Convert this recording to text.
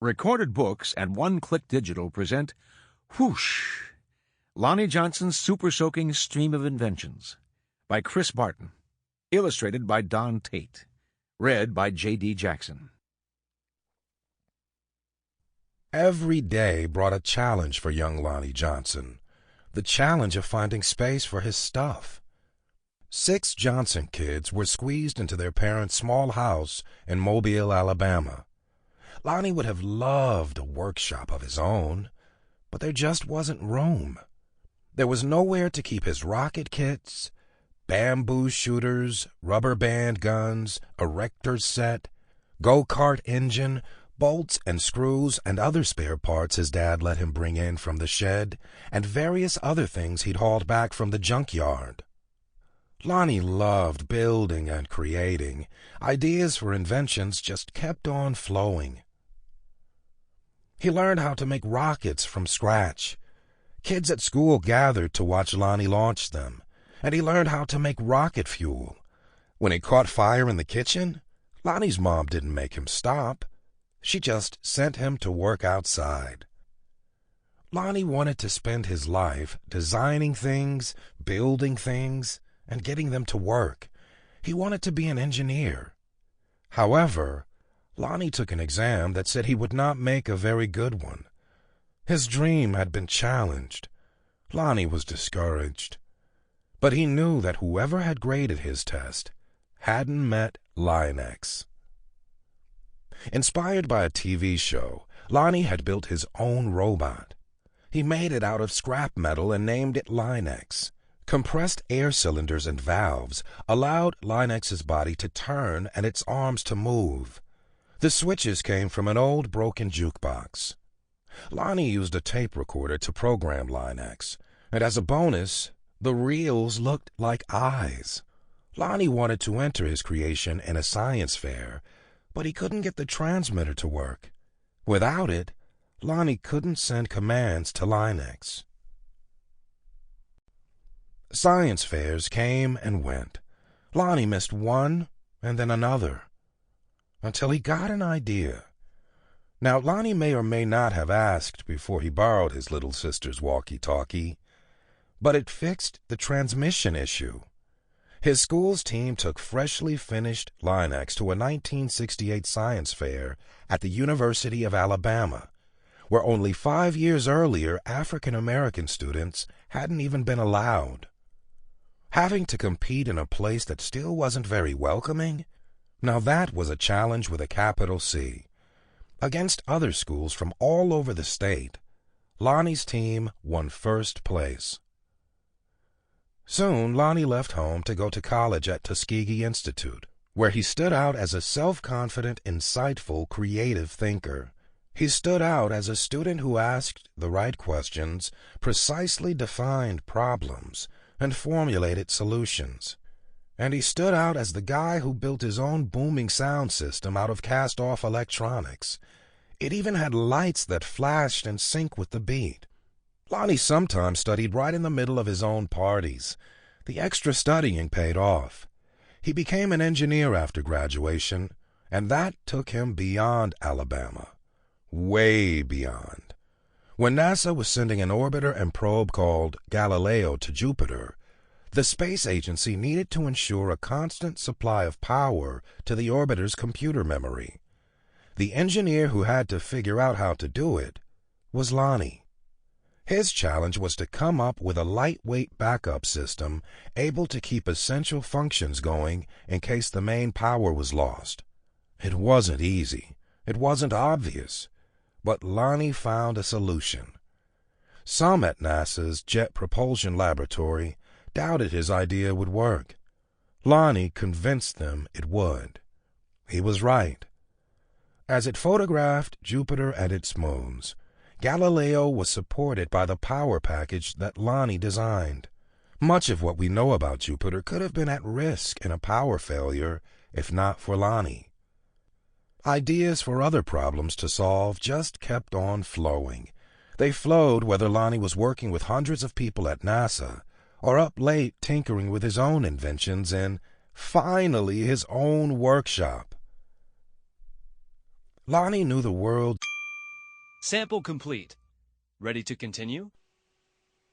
Recorded Books and One Click Digital present Whoosh! Lonnie Johnson's super-soaking stream of inventions by Chris Barton. Illustrated by Don Tate. Read by J.D. Jackson. Every day brought a challenge for young Lonnie Johnson, the challenge of finding space for his stuff. 6 Johnson kids were squeezed into their parents' small house in Mobile, Alabama. Lonnie would have loved a workshop of his own, but there just wasn't room. There was nowhere to keep his rocket kits, bamboo shooters, rubber band guns, erector set, go-kart engine, bolts and screws and other spare parts his dad let him bring in from the shed, and various other things he'd hauled back from the junkyard. Lonnie loved building and creating. Ideas for inventions just kept on flowing. He learned how to make rockets from scratch. Kids at school gathered to watch Lonnie launch them, and he learned how to make rocket fuel. When it caught fire in the kitchen, Lonnie's mom didn't make him stop. She just sent him to work outside. Lonnie wanted to spend his life designing things, building things, and getting them to work. He wanted to be an engineer. However, Lonnie took an exam that said he would not make a very good one. His dream had been challenged. Lonnie was discouraged. But he knew that whoever had graded his test hadn't met Linux. Inspired by a TV show, Lonnie had built his own robot. He made it out of scrap metal and named it Linux. Compressed air cylinders and valves allowed Linux's body to turn and its arms to move. The switches came from an old broken jukebox. Lonnie used a tape recorder to program Linux, and as a bonus, the reels looked like eyes. Lonnie wanted to enter his creation in a science fair, but he couldn't get the transmitter to work. Without it, Lonnie couldn't send commands to Linux. Science fairs came and went. Lonnie missed one and then another, until he got an idea. Now, Lonnie may or may not have asked before he borrowed his little sister's walkie-talkie, but it fixed the transmission issue. His school's team took freshly finished Linux to a 1968 science fair at the University of Alabama, where only 5 years earlier African-American students hadn't even been allowed. Having to compete in a place that still wasn't very welcoming? Now that was a challenge with a capital C. Against other schools from all over the state, Lonnie's team won first place. Soon, Lonnie left home to go to college at Tuskegee Institute, where he stood out as a self-confident, insightful, creative thinker. He stood out as a student who asked the right questions, precisely defined problems, and formulated solutions. And he stood out as the guy who built his own booming sound system out of cast-off electronics. It even had lights that flashed in sync with the beat. Lonnie sometimes studied right in the middle of his own parties. The extra studying paid off. He became an engineer after graduation, and that took him beyond Alabama. Way beyond. When NASA was sending an orbiter and probe called Galileo to Jupiter, the space agency needed to ensure a constant supply of power to the orbiter's computer memory. The engineer who had to figure out how to do it was Lonnie. His challenge was to come up with a lightweight backup system able to keep essential functions going in case the main power was lost. It wasn't easy. It wasn't obvious. But Lonnie found a solution. Some at NASA's Jet Propulsion Laboratory doubted his idea would work. Lonnie convinced them it would. He was right. As it photographed Jupiter and its moons, Galileo was supported by the power package that Lonnie designed. Much of what we know about Jupiter could have been at risk in a power failure if not for Lonnie. Ideas for other problems to solve just kept on flowing. They flowed whether Lonnie was working with hundreds of people at NASA or up late tinkering with his own inventions in, finally, his own workshop. Lonnie knew the world Sample complete. Ready to continue?